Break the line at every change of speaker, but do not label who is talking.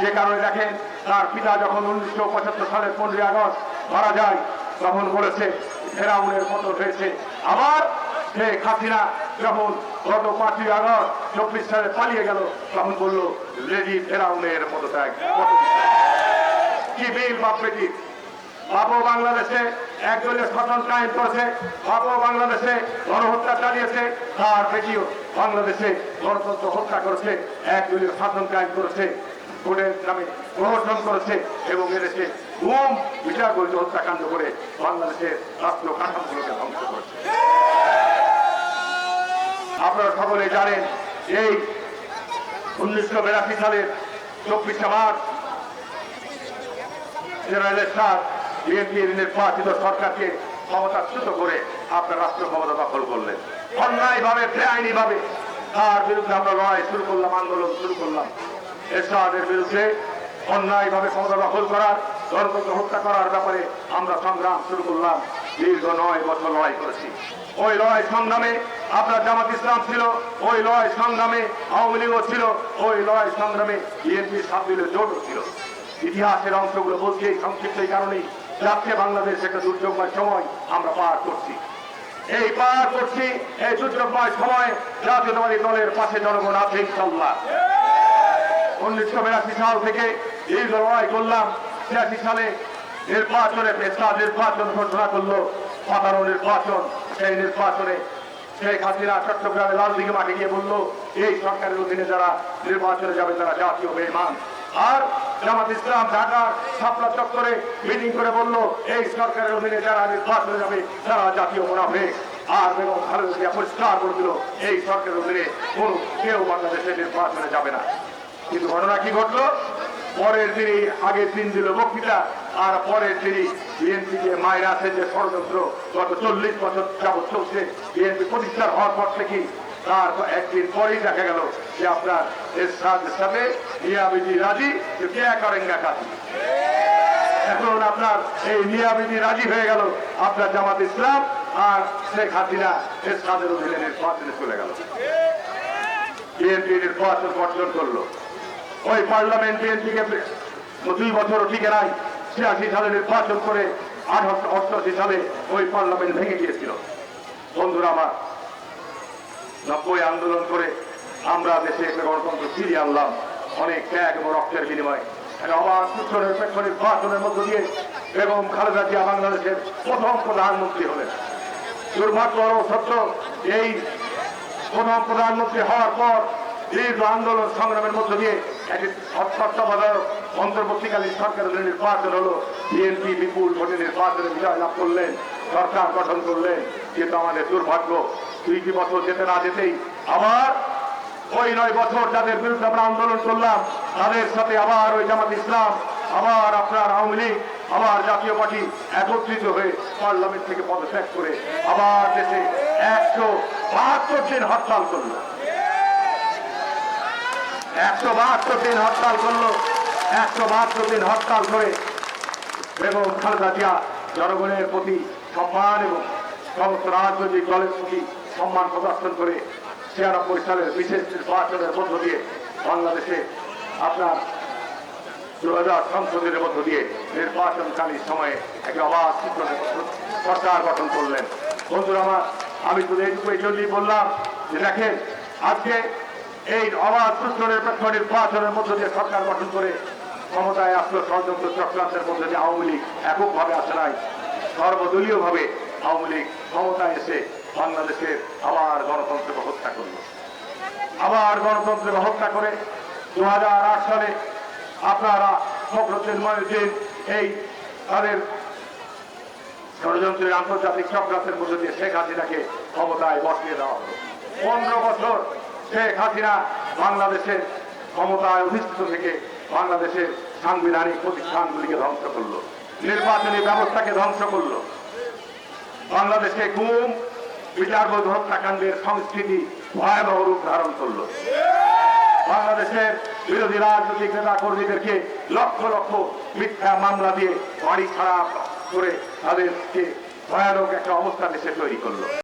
যে কারণে দেখেন তার পিতা যখন 1975 সালের 15 আগস্ট মারা যায় তখন বলেছে ফেরাউনের পতন হয়েছে। আবার শেখ হাসিনা যখন গত 5 আগস্ট 24 সালে পালিয়ে গেল তখন বললো রেডি ফেরাউনের পদত্যাগ। কি বিল বাপ বেটি, বাপও বাংলাদেশে একদলীয় শাসন কায়েম করেছে, বাপও বাংলাদেশে গণহত্যা চালিয়েছে, তার বেটিও বাংলাদেশে গণতন্ত্র হত্যা করেছে, একদলীয় শাসন কায়েম করেছে, ভোটের নামে প্রহসন করেছে এবং এদেশে গুম বিচার গরিত হত্যাকাণ্ড করে বাংলাদেশের রাষ্ট্র কাঠামোগুলোকে ধ্বংস করেছে। আপনারা সকলে জানেন এই 1982 সালের 24 মার্চ বিএনপির নির্বাচিত সরকারকে ক্ষমতাচ্যুত করে আপনার রাষ্ট্র ক্ষমতা দখল করলেন অন্যায়ভাবে, বেআইনিভাবে। তার বিরুদ্ধে আমরা লড়াই শুরু করলাম, আন্দোলন শুরু করলাম। এরশাদের বিরুদ্ধে অন্যায়ভাবে ক্ষমতা দখল করার, গণতন্ত্র হত্যা করার ব্যাপারে আমরা সংগ্রাম শুরু করলাম। দীর্ঘ 9 বছর লড়াই করেছি। ওই লড়াই সংগ্রামে আপনার জামাত ইসলাম ছিল, ওই লড়াই সংগ্রামে আওয়ামী লীগও ছিল, ওই লড়াই সংগ্রামে বিএনপি সাবলীল জোটও ছিল। ইতিহাসের অংশগুলো বলছি এই সংক্ষিপ্ত এই কারণেই যাচ্ছে বাংলাদেশ একটা দুর্যোগময় সময় আমরা পার করছি। এই পার করছি এই দুর্যোগময় সময় জাতীয়তাবাদী দলের পাশে জনগণ আছে ইনশাআল্লাহ। 1982 সাল থেকে এই লড়াই করলাম। 86 সালে নির্বাচনে পেশাদ নির্বাচন ঘোষণা করলো, 15 নির্বাচন। সেই নির্বাচনে শেখ হাসিনা চট্টগ্রামে লালদিঘি মাঠে গিয়ে বললো এই সরকারের অধীনে যারা নির্বাচনে যাবে তারা জাতীয় বেঈমান। আর জামাত ইসলাম ঢাকার শাপলা চত্বরে মিটিং করে বলল এই সরকারের অধীনে যারা নির্বাচনে যাবে তারা জাতীয় মুনাফিক। আর বেগম খালেদা জিয়া পরিষ্কার করে দিল এই সরকারের অধীনে কোনো কেউ বাংলাদেশের নির্বাচনে যাবে না। কিন্তু ঘটনা কি ঘটলো? পরের দিনই, আগের দিন দিল বক্তৃতা, আর পরের দিনই বিএনপিকে মাইনাসের যে ষড়যন্ত্র গত 40 বছর যাবৎ চলছে বিএনপি প্রতিষ্ঠার হওয়ার পর থেকে, তার একদিন পরেই দেখা গেল যে আপনার এরশাদের সাথে মিয়াবিজি রাজি, কে করেঙ্গা কাজী। এখন আপনার এই মিয়াবিজি রাজি হয়ে গেল আপনার জামাত ইসলাম আর শেখ হাসিনা এরশাদের অধীনে নির্বাচনে চলে গেল। বিএনপি নির্বাচন বর্জন করলো। ওই পার্লামেন্ট বিএনপিকে 2 বছরও টিকে নাই। 86 সালে নির্বাচন করে 88 সালে ওই পার্লামেন্ট ভেঙে গিয়েছিল। বন্ধুরা আমার, 90 আন্দোলন করে আমরা দেশে একটা গণতন্ত্র ফিরিয়ে আনলাম অনেক ত্যাগ এবং রক্তের বিনিময়ে। অবাধ সুষ্ঠু নিরপেক্ষ নির্বাচনের মধ্য দিয়ে বেগম খালেদা জিয়া বাংলাদেশের প্রথম প্রধানমন্ত্রী হলেন। দুর্ভাগ্য সত্য এই প্রথম প্রধানমন্ত্রী হওয়ার পর দীর্ঘ আন্দোলন সংগ্রামের মধ্য দিয়ে একটি তত্ত্বাবধায়ক অন্তর্বর্তীকালীন সরকারের নির্বাচন হলো। বিএনপি বিপুল ভোটে নির্বাচনে বিজয় লাভ করলেন, সরকার গঠন করলেন। কিন্তু আমাদের দুর্ভাগ্য 2 বছর যেতে না যেতেই আবার ওই 9 বছর যাদের বিরুদ্ধে আমরা আন্দোলন করলাম তাদের সাথে আবার ওই জামাত ইসলাম, আবার আপনার আওয়ামী লীগ, আবার জাতীয় পার্টি একত্রিত হয়ে পার্লামেন্ট থেকে পদত্যাগ করে আবার দেশে 172 দিন হরতাল করলো। 172 দিন হরতাল করলো। 172 দিন হরতাল করে বেগম খালেদা জিয়া জনগণের প্রতি সম্মান এবং সমস্ত রাজনৈতিক দলের প্রতি সম্মান প্রদর্শন করে 96 সালের বিশেষ নির্বাচনের মধ্য দিয়ে বাংলাদেশে আপনার 2000 সংসদের মধ্য দিয়ে নির্বাচনকালীন সময়ে একটি অবাধ সরকার গঠন করলেন। বন্ধুরা আমার, আমি শুধু এইটুকু জন্যই বললাম যে দেখেন আজকে এই অবাধ সুষ্ঠ নিরপেক্ষ নির্বাচনের মধ্য দিয়ে সরকার গঠন করে ক্ষমতায় আসলো ষড়যন্ত্র চক্রান্তের মধ্যে দিয়ে আওয়ামী লীগ এককভাবে আসে নাই, সর্বদলীয়ভাবে আওয়ামী লীগ ক্ষমতায় এসে বাংলাদেশের আবার গণতন্ত্রকে হত্যা করল। আবার গণতন্ত্রকে হত্যা করে 2008 সালে আপনারা ফখরুদ্দিন মঈনুদ্দিন এই তাদের ষড়যন্ত্রের আন্তর্জাতিক চক্রান্তের মধ্যে দিয়ে শেখ হাসিনাকে ক্ষমতায় বসিয়ে দেওয়া হলো। 15 বছর শেখ হাসিনা বাংলাদেশের ক্ষমতায় অধিষ্ঠিত থেকে বাংলাদেশের সাংবিধানিক প্রতিষ্ঠানগুলিকে ধ্বংস করলো, নির্বাচনী ব্যবস্থাকে ধ্বংস করলো, বাংলাদেশে গুম বিচারবৈধ হত্যাকাণ্ডের সংস্কৃতি ভয়াবহ রূপ ধারণ করলো। বাংলাদেশের বিরোধী রাজনৈতিক নেতা কর্মীদেরকে লক্ষ লক্ষ মিথ্যা মামলা দিয়ে বাড়ি ছাড়া করে তাদেরকে ভয়ানক একটা অবস্থা দেশে তৈরি করলো।